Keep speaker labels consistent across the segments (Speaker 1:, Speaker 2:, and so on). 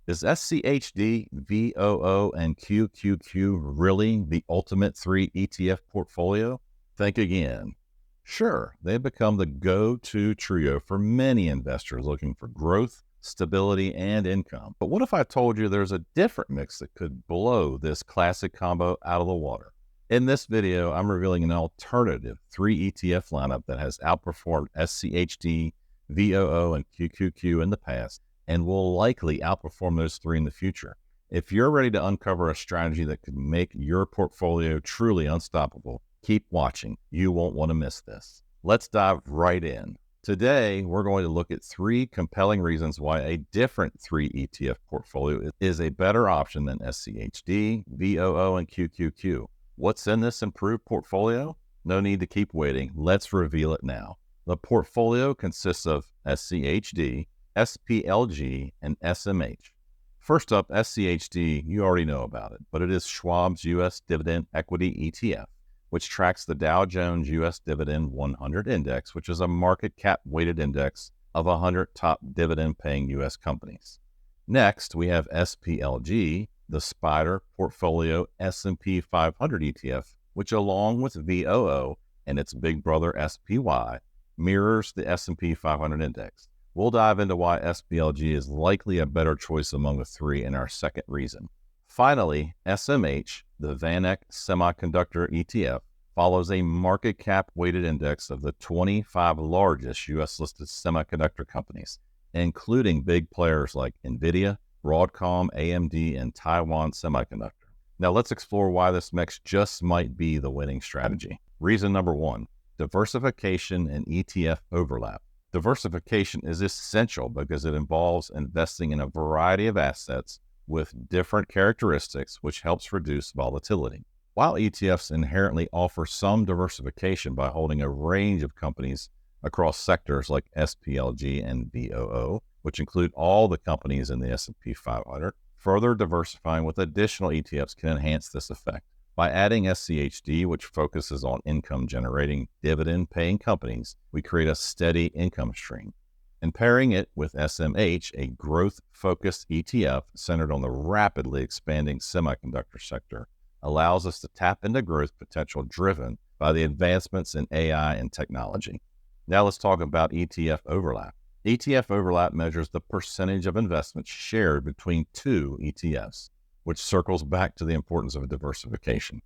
Speaker 1: Is SCHD, VOO, and QQQ really the ultimate 3 ETF portfolio? Think again. Sure, they've become the go-to trio for many investors looking for growth, stability, and income. But what if I told you there's a different mix that could blow this classic combo out of the water? In this video, I'm revealing an alternative 3 ETF lineup that has outperformed SCHD, VOO, and QQQ in the past and will likely outperform those 3 in the future. If you're ready to uncover a strategy that could make your portfolio truly unstoppable, keep watching. You won't want to miss this. Let's dive right in. Today, we're going to look at 3 compelling reasons why a different 3 ETF portfolio is a better option than SCHD, VOO, and QQQ. What's in this improved portfolio? No need to keep waiting. Let's reveal it now. The portfolio consists of SCHD, SPLG, and SMH. First up, SCHD, you already know about it, but it is Schwab's U.S. Dividend Equity ETF, which tracks the Dow Jones U.S. Dividend 100 Index, which is a market cap weighted index of 100 top dividend paying U.S. companies. Next, we have SPLG, the SPDR Portfolio S&P 500 ETF, which along with VOO and its big brother SPY, mirrors the S&P 500 index. We'll dive into why SPLG is likely a better choice among the 3 in our second reason. Finally, SMH, the VanEck Semiconductor ETF, follows a market cap weighted index of the 25 largest U.S. listed semiconductor companies, including big players like NVIDIA, Broadcom, AMD, and Taiwan Semiconductor. Now let's explore why this mix just might be the winning strategy. Reason number 1, diversification and ETF overlap. Diversification is essential because it involves investing in a variety of assets with different characteristics, which helps reduce volatility. While ETFs inherently offer some diversification by holding a range of companies across sectors like SPLG and VOO, which include all the companies in the S&P 500, further diversifying with additional ETFs can enhance this effect. By adding SCHD, which focuses on income-generating, dividend-paying companies, we create a steady income stream. And pairing it with SMH, a growth-focused ETF centered on the rapidly expanding semiconductor sector, allows us to tap into growth potential driven by the advancements in AI and technology. Now let's talk about ETF overlap. ETF overlap measures the percentage of investments shared between 2 ETFs, which circles back to the importance of diversification.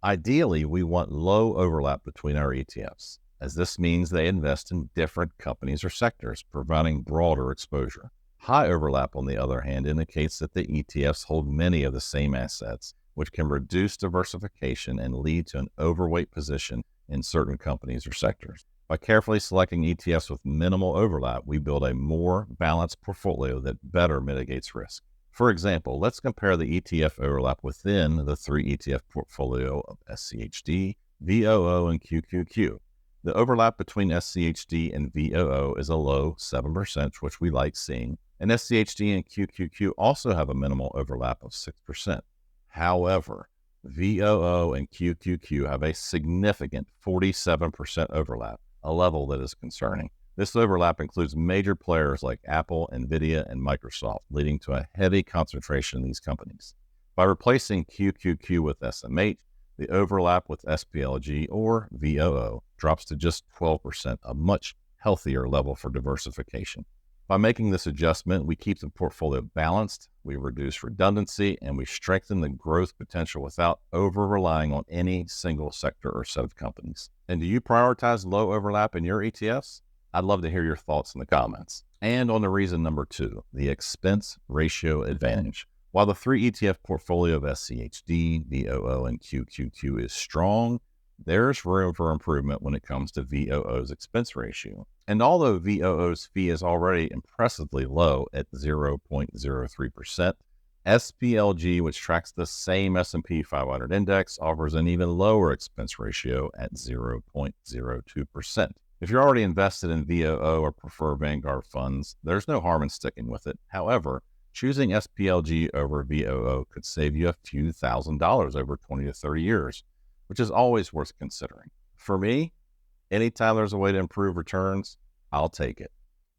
Speaker 1: Ideally, we want low overlap between our ETFs, as this means they invest in different companies or sectors, providing broader exposure. High overlap, on the other hand, indicates that the ETFs hold many of the same assets, which can reduce diversification and lead to an overweight position in certain companies or sectors. By carefully selecting ETFs with minimal overlap, we build a more balanced portfolio that better mitigates risk. For example, let's compare the ETF overlap within the 3 ETF portfolio of SCHD, VOO, and QQQ. The overlap between SCHD and VOO is a low 7%, which we like seeing, and SCHD and QQQ also have a minimal overlap of 6%. However, VOO and QQQ have a significant 47% overlap, a level that is concerning. This overlap includes major players like Apple, NVIDIA, and Microsoft, leading to a heavy concentration in these companies. By replacing QQQ with SMH, the overlap with SPLG or VOO drops to just 12%, a much healthier level for diversification. By making this adjustment, we keep the portfolio balanced, we reduce redundancy, and we strengthen the growth potential without over-relying on any single sector or set of companies. And do you prioritize low overlap in your ETFs? I'd love to hear your thoughts in the comments. And on to reason number 2, the expense ratio advantage. While the 3 ETF portfolio of SCHD, VOO, and QQQ is strong, there's room for improvement when it comes to VOO's expense ratio. And although VOO's fee is already impressively low at 0.03%, SPLG, which tracks the same S&P 500 index, offers an even lower expense ratio at 0.02%. If you're already invested in VOO or prefer Vanguard funds, there's no harm in sticking with it. However, choosing SPLG over VOO could save you a few $1,000s over 20 to 30 years, which is always worth considering. For me, anytime there's a way to improve returns, I'll take it.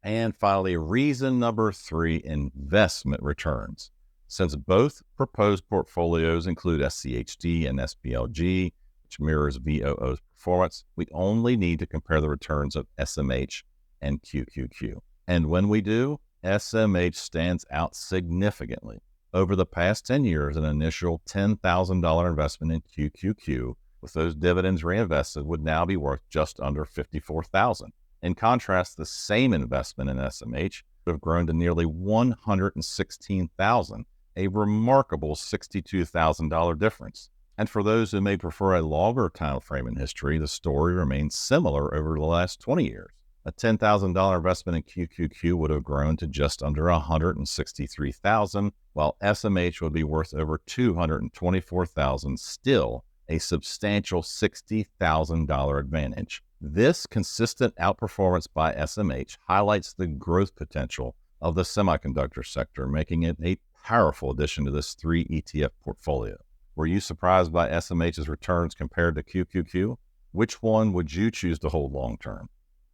Speaker 1: And finally, reason number 3, investment returns. Since both proposed portfolios include SCHD and SPLG, which mirrors VOO's performance, we only need to compare the returns of SMH and QQQ. And when we do, SMH stands out significantly. Over the past 10 years, an initial $10,000 investment in QQQ with those dividends reinvested would now be worth just under $54,000. In contrast, the same investment in SMH would have grown to nearly $116,000, a remarkable $62,000 difference. And for those who may prefer a longer time frame in history, the story remains similar over the last 20 years. A $10,000 investment in QQQ would have grown to just under $163,000, while SMH would be worth over $224,000, still a substantial $60,000 advantage. This consistent outperformance by SMH highlights the growth potential of the semiconductor sector, making it a powerful addition to this 3 ETF portfolio. Were you surprised by SMH's returns compared to QQQ? Which one would you choose to hold long term?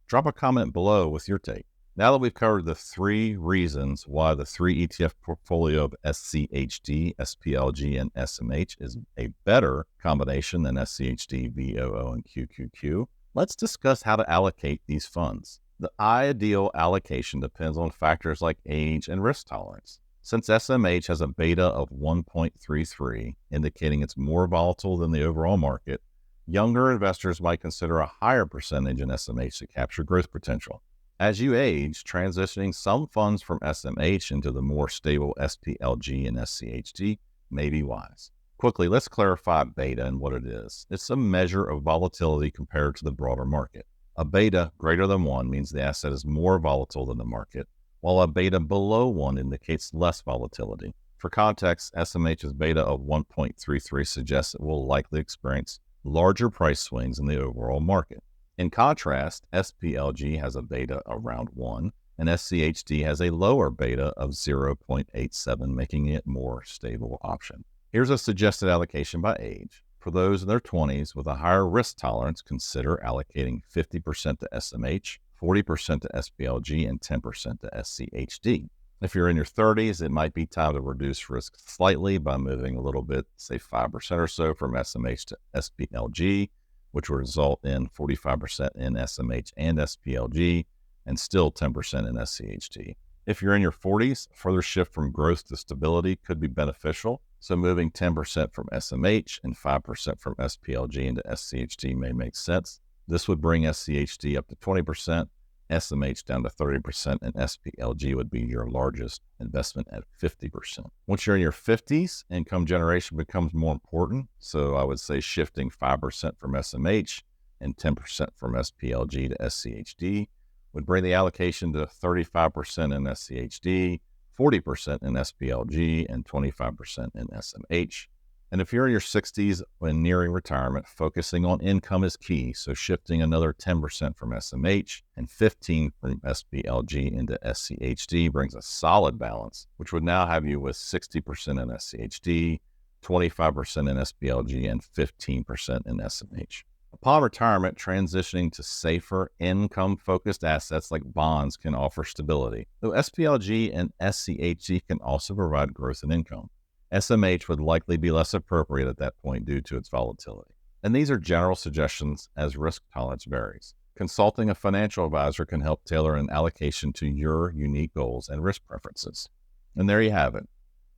Speaker 1: Drop a comment below with your take. Now that we've covered the 3 reasons why the 3 ETF portfolio of SCHD, SPLG, and SMH is a better combination than SCHD, VOO, and QQQ, let's discuss how to allocate these funds. The ideal allocation depends on factors like age and risk tolerance. Since SMH has a beta of 1.33, indicating it's more volatile than the overall market, younger investors might consider a higher percentage in SMH to capture growth potential. As you age, transitioning some funds from SMH into the more stable SPLG and SCHD may be wise. Quickly, let's clarify beta and what it is. It's a measure of volatility compared to the broader market. A beta greater than 1 means the asset is more volatile than the market, while a beta below 1 indicates less volatility. For context, SMH's beta of 1.33 suggests it will likely experience larger price swings in the overall market. In contrast, SPLG has a beta around 1, and SCHD has a lower beta of 0.87, making it a more stable option. Here's a suggested allocation by age. For those in their 20s with a higher risk tolerance, consider allocating 50% to SMH, 40% to SPLG, and 10% to SCHD. If you're in your 30s, it might be time to reduce risk slightly by moving a little bit, say 5% or so from SMH to SPLG, which will result in 45% in SMH and SPLG, and still 10% in SCHD. If you're in your 40s, a further shift from growth to stability could be beneficial, so moving 10% from SMH and 5% from SPLG into SCHD may make sense. This would bring SCHD up to 20%, SMH down to 30%, and SPLG would be your largest investment at 50%. Once you're in your 50s, income generation becomes more important. So I would say shifting 5% from SMH and 10% from SPLG to SCHD would bring the allocation to 35% in SCHD, 40% in SPLG, and 25% in SMH. And if you're in your 60s and nearing retirement, focusing on income is key. So shifting another 10% from SMH and 15% from SPLG into SCHD brings a solid balance, which would now have you with 60% in SCHD, 25% in SPLG, and 15% in SMH. Upon retirement, transitioning to safer income-focused assets like bonds can offer stability, though SPLG and SCHD can also provide growth in income. SMH would likely be less appropriate at that point due to its volatility. And these are general suggestions as risk tolerance varies. Consulting a financial advisor can help tailor an allocation to your unique goals and risk preferences. And there you have it.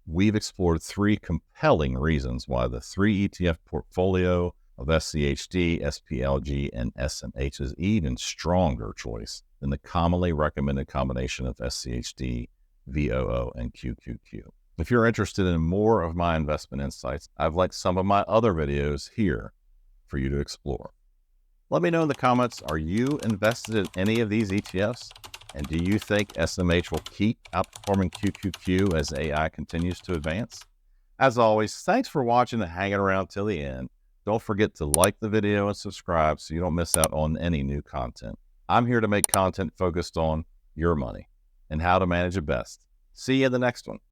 Speaker 1: We've explored 3 compelling reasons why the 3 ETF portfolio of SCHD, SPLG, and SMH is even stronger choice than the commonly recommended combination of SCHD, VOO, and QQQ. If you're interested in more of my investment insights, I've linked some of my other videos here for you to explore. Let me know in the comments, are you invested in any of these ETFs? And do you think SMH will keep outperforming QQQ as AI continues to advance? As always, thanks for watching and hanging around till the end. Don't forget to like the video and subscribe so you don't miss out on any new content. I'm here to make content focused on your money and how to manage it best. See you in the next one.